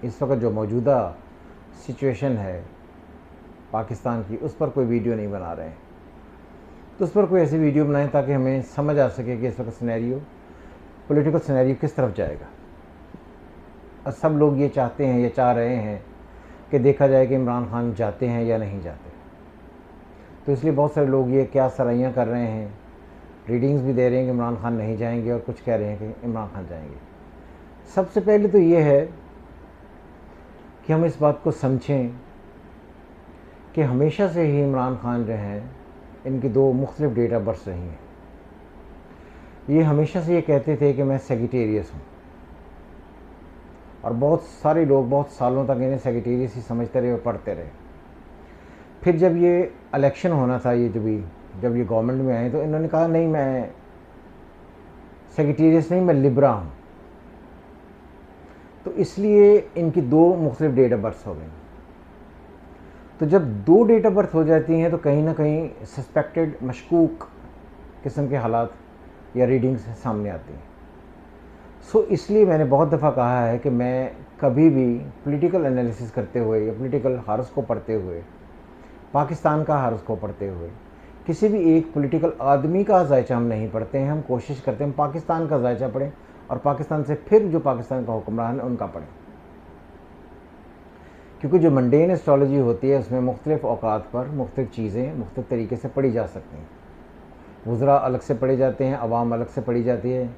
इस वक्त जो मौजूदा सिचुएशन है पाकिस्तान की, उस पर कोई वीडियो नहीं बना रहे हैं। तो उस पर कोई ऐसी वीडियो बनाएं ताकि हमें समझ आ सके कि इस वक्त सिनेरियो, पॉलिटिकल सिनेरियो किस तरफ जाएगा। और सब लोग ये चाहते हैं, ये चाह रहे हैं कि देखा जाए कि इमरान खान जाते हैं या नहीं जाते। तो इसलिए बहुत सारे लोग ये क्या सराहियाँ कर रहे हैं, रीडिंग्स भी दे रहे हैं कि इमरान खान नहीं जाएंगे, और कुछ कह रहे हैं कि इमरान खान जाएंगे। सबसे पहले तो ये है कि हम इस बात को समझें कि हमेशा से ही इमरान खान जो हैं, इनकी दो मुख्तलिफ डेट ऑफ बर्थ रही हैं। ये हमेशा से ये कहते थे कि मैं सेजिटेरियस हूँ, और बहुत सारे लोग बहुत सालों तक इन्हें सेजिटेरियस ही समझते रहे और पढ़ते रहे। फिर जब ये इलेक्शन होना था, ये जब ये गवर्नमेंट में आए, तो इन्होंने कहा नहीं, मैं सेजिटेरियस नहीं, मैं लिब्रा हूँ। तो इसलिए इनकी दो मुख्तलिफ डेट ऑफ बर्थ हो गई। तो जब दो डेट ऑफ बर्थ हो जाती हैं तो कहीं ना कहीं सस्पेक्टेड, मशकूक किस्म के हालात या रीडिंग्स सामने आती हैं। सो इसलिए मैंने बहुत दफ़ा कहा है कि मैं कभी भी पॉलिटिकल एनालिसिस करते हुए या पॉलिटिकल हारस पढ़ते हुए, पाकिस्तान का हारस पढ़ते हुए, किसी भी एक पॉलिटिकल आदमी का जायचा हम नहीं पढ़ते हैं। हम कोशिश करते हैं हम पाकिस्तान का जायचा पढ़ें, और पाकिस्तान से फिर जो पाकिस्तान का हुक्मरान है उनका पढ़ें। क्योंकि जो मंडेन एस्ट्रोलॉजी होती है उसमें मुख्तलिफ़ औकात पर मुख्तलिफ़ चीज़ें मुख्तलिफ़ तरीके से पढ़ी जा सकती हैं। वज़रा अलग से पढ़े जाते हैं, अवाम अलग से पढ़ी जाती है,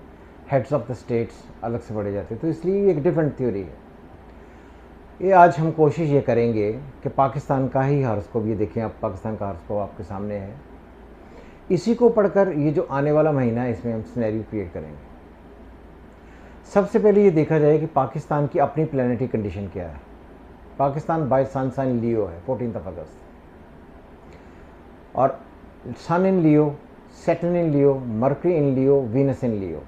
हेड्स ऑफ द स्टेट्स अलग से पढ़े जाते हैं। तो इसलिए एक डिफरेंट थ्योरी है ये। आज हम कोशिश ये करेंगे कि पाकिस्तान का ही हॉरोस्कोप, ये देखें आप, पाकिस्तान का हॉरोस्कोप आपके सामने है। इसी को पढ़कर ये जो आने वाला महीना है इसमें हम सिनेरियो क्रिएट करेंगे। सबसे पहले ये देखा जाए कि पाकिस्तान की अपनी प्लानिटरी कंडीशन क्या है। पाकिस्तान बाय सन साइन लियो है, 14 अगस्त, और सन इन लियो, सैटर्न इन लियो, मरकरी इन लियो, वीनस इन लियो।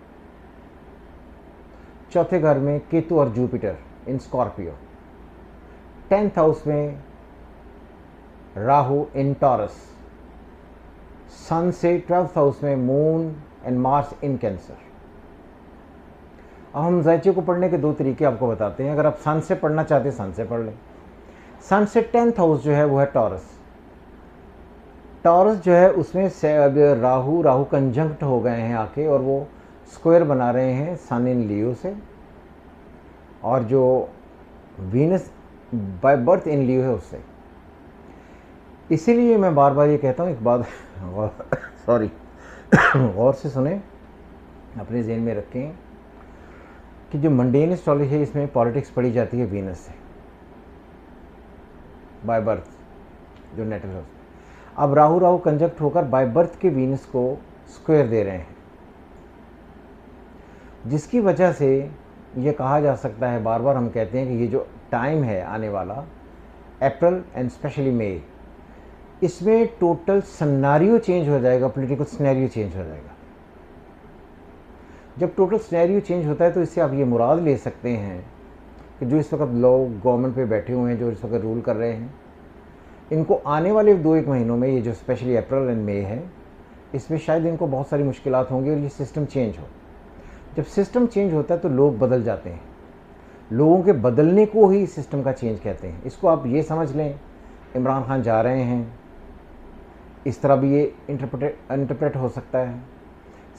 चौथे घर में केतु और Jupiter in Scorpio. 10th house में राहु इन टॉरस। सन से 12th हाउस में moon and Mars in cancer. अब हम जायचे को पढ़ने के दो तरीके आपको बताते हैं। अगर आप सन से पढ़ना चाहते हैं सन से पढ़ लें। सन से 10th हाउस जो है वो है टॉरस। टॉरस जो है उसमें से अब राहु कंजंक्ट हो गए हैं आके, और वो स्क्वायर बना रहे हैं सन इन लियो से, और जो वीनस बाय बर्थ इन लियो है उससे। इसीलिए मैं बार बार ये कहता हूँ, एक बात सॉरी गौर से सुने, अपने जहन में रखें कि जो मंडेन एस्ट्रोलॉजी है इसमें पॉलिटिक्स पढ़ी जाती है वीनस से बाय बर्थ, जो नेटल हाउस। अब राहु कंजक्ट होकर बाय बर्थ के वीनस को स्क्वायर दे रहे हैं, जिसकी वजह से ये कहा जा सकता है, बार बार हम कहते हैं कि ये जो टाइम है आने वाला, अप्रैल एंड स्पेशली मई, इसमें टोटल सिनेरियो चेंज हो जाएगा, पॉलिटिकल सिनेरियो चेंज हो जाएगा। जब टोटल सिनेरियो चेंज होता है तो इससे आप ये मुराद ले सकते हैं कि जो इस वक्त लोग गवर्नमेंट पे बैठे हुए हैं, जो इस वक्त रूल कर रहे हैं, इनको आने वाले 2-1 महीनों में, ये जो स्पेशली अप्रैल एंड मई है, इसमें शायद इनको बहुत सारी मुश्किलात होंगी और ये सिस्टम चेंज हो। जब सिस्टम चेंज होता है तो लोग बदल जाते हैं। लोगों के बदलने को ही सिस्टम का चेंज कहते हैं। इसको आप ये समझ लें, इमरान खान जा रहे हैं, इस तरह भी ये इंटरप्रेट हो सकता है।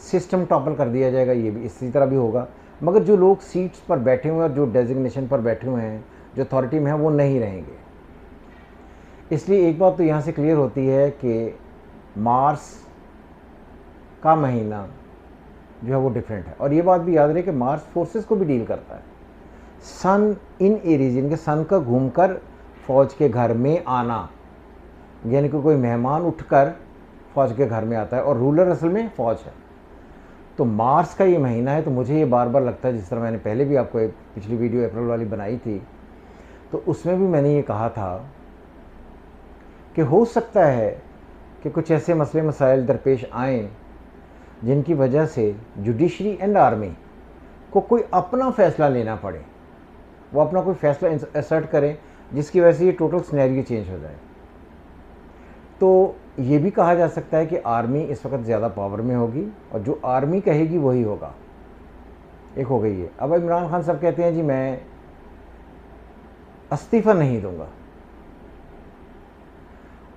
सिस्टम टॉपल कर दिया जाएगा, ये भी इसी तरह भी होगा। मगर जो लोग सीट्स पर बैठे हुए हैं और जो डेजिग्नेशन पर बैठे हुए हैं, जो अथॉरिटी में हैं, वो नहीं रहेंगे। इसलिए एक बात तो यहाँ से क्लियर होती है कि मार्स का महीना जो है वो डिफरेंट है। और ये बात भी याद रहे कि मार्स फोर्सेस को भी डील करता है। सन इन एरीज, इनके सन का घूमकर फौज के घर में आना, यानी कि कोई मेहमान उठकर फौज के घर में आता है, और रूलर असल में फौज है। तो मार्स का ये महीना है। तो मुझे ये बार बार लगता है, जिस तरह मैंने पहले भी आपको एक पिछली वीडियो अप्रैल वाली बनाई थी, तो उसमें भी मैंने ये कहा था कि हो सकता है कि कुछ ऐसे मसले मसाइल दरपेश आएँ जिनकी वजह से जुडिशरी एंड आर्मी को कोई अपना फ़ैसला लेना पड़े, वो अपना कोई फ़ैसला असर्ट करें, जिसकी वजह से ये टोटल सिनेरियो चेंज हो जाए। तो ये भी कहा जा सकता है कि आर्मी इस वक्त ज़्यादा पावर में होगी, और जो आर्मी कहेगी वही होगा। एक हो गई है। अब इमरान खान साहब कहते हैं जी मैं इस्तीफ़ा नहीं दूंगा।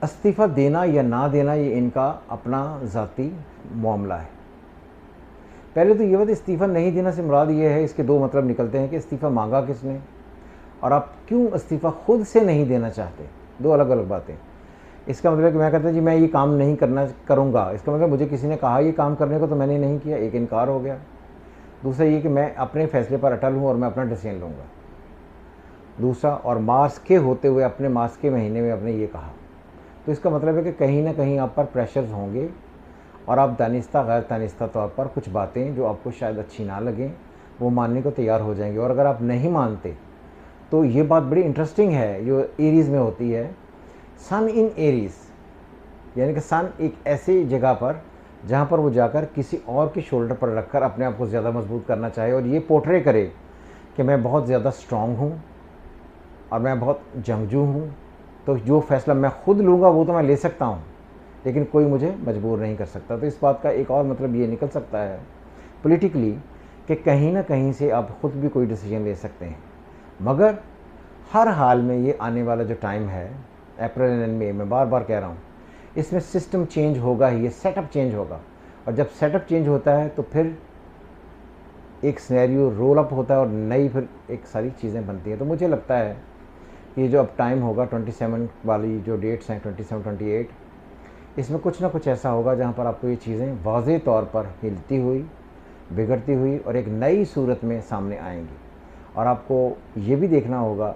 इस्तीफ़ा देना या ना देना ये इनका अपना ज़ाती मामला है। पहले तो ये बात, इस्तीफ़ा नहीं देना से मुराद ये है, इसके दो मतलब निकलते हैं कि इस्तीफ़ा मांगा किसने और आप क्यों इस्तीफ़ा खुद से नहीं देना चाहते, दो अलग अलग बातें। इसका मतलब कि मैं कहता जी मैं ये काम नहीं करूँगा, इसका मतलब मुझे किसी ने कहा ये काम करने को तो मैंने नहीं किया, एक इनकार हो गया। दूसरा ये कि मैं अपने फ़ैसले पर अटल हूँ और मैं अपना डिसीजन लूँगा। दूसरा, और मार्च के होते हुए अपने मार्च के महीने में आपने ये कहा, तो इसका मतलब है कि कहीं ना कहीं आप पर प्रेशर्स होंगे और आप दानिस्ता गैर दानिस्ता तौर पर कुछ बातें जो आपको शायद अच्छी ना लगें वो मानने को तैयार हो जाएंगे। और अगर आप नहीं मानते तो ये बात बड़ी इंटरेस्टिंग है जो एरीज़ में होती है, सन इन एरीज़, यानी कि सन एक ऐसी जगह पर जहाँ पर वो जाकर किसी और के शोल्डर पर रखकर अपने आप को ज़्यादा मजबूत करना चाहे और ये पोर्ट्रे करे कि मैं बहुत ज़्यादा स्ट्रॉन्ग हूँ और मैं बहुत जंगजू हूँ, तो जो फ़ैसला मैं खुद लूँगा वो तो मैं ले सकता हूँ लेकिन कोई मुझे मजबूर नहीं कर सकता। तो इस बात का एक और मतलब ये निकल सकता है पॉलिटिकली कि कहीं ना कहीं से आप ख़ुद भी कोई डिसीजन ले सकते हैं, मगर हर हाल में ये आने वाला जो टाइम है अप्रैल एंड मई, मैं बार बार कह रहा हूँ, इसमें सिस्टम चेंज होगा ही, ये सेटअप चेंज होगा। और जब सेटअप चेंज होता है तो फिर एक सिनेरियो रोल अप होता है और नई फिर एक सारी चीज़ें बनती हैं। तो मुझे लगता है ये जो अब टाइम होगा 27 वाली जो डेट्स हैं 27, 28, इसमें कुछ ना कुछ ऐसा होगा जहाँ पर आपको ये चीज़ें वाज़ेह तौर पर हिलती हुई, बिगड़ती हुई और एक नई सूरत में सामने आएंगी। और आपको ये भी देखना होगा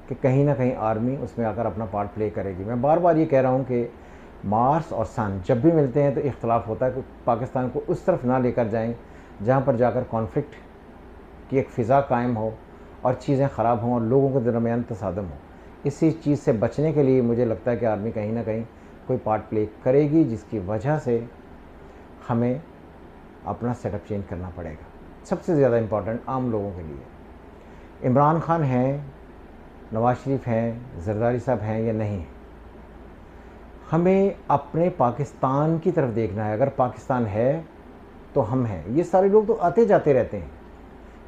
कि कहीं ना कहीं आर्मी उसमें आकर अपना पार्ट प्ले करेगी। मैं बार बार ये कह रहा हूँ कि मार्स और सन जब भी मिलते हैं तो इख्तलाफ होता है कि पाकिस्तान को उस तरफ ना लेकर जाएं जहाँ पर जाकर कॉन्फ्लिक्ट की एक फ़िज़ा कायम हो और चीज़ें ख़राब हों और लोगों के दरमियान तसादम हो। इसी चीज़ से बचने के लिए मुझे लगता है कि आर्मी कहीं ना कहीं कोई पार्ट प्ले करेगी, जिसकी वजह से हमें अपना सेटअप चेंज करना पड़ेगा। सबसे ज़्यादा इम्पॉर्टेंट आम लोगों के लिए इमरान खान हैं, नवाज़ शरीफ हैं, जरदारी साहब हैं या नहीं, हमें अपने पाकिस्तान की तरफ देखना है। अगर पाकिस्तान है तो हम हैं। ये सारे लोग तो आते जाते रहते हैं,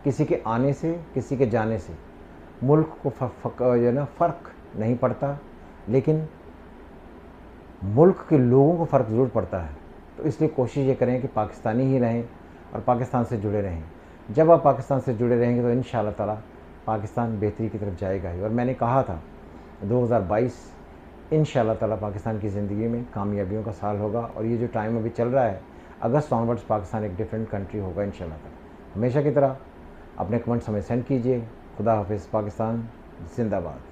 किसी के आने से किसी के जाने से मुल्क को जो ना फ़र्क नहीं पड़ता, लेकिन मुल्क के लोगों को फ़र्क ज़रूर पड़ता है। तो इसलिए कोशिश ये करें कि पाकिस्तानी ही रहें और पाकिस्तान से जुड़े रहें। जब आप पाकिस्तान से जुड़े रहेंगे तो इंशाअल्लाह ताला पाकिस्तान बेहतरी की तरफ जाएगा ही। और मैंने कहा था 2022 इंशाअल्लाह ताला पाकिस्तान की ज़िंदगी में कामयाबियों का साल होगा। और ये जो टाइम अभी चल रहा है अगस्त ऑनवर्ड्स पाकिस्तान एक डिफरेंट कंट्री होगा इंशाअल्लाह ताला। हमेशा की तरह अपने कमेंट्स हमें सेंड कीजिए। खुदा हाफिज़। पाकिस्तान जिंदाबाद।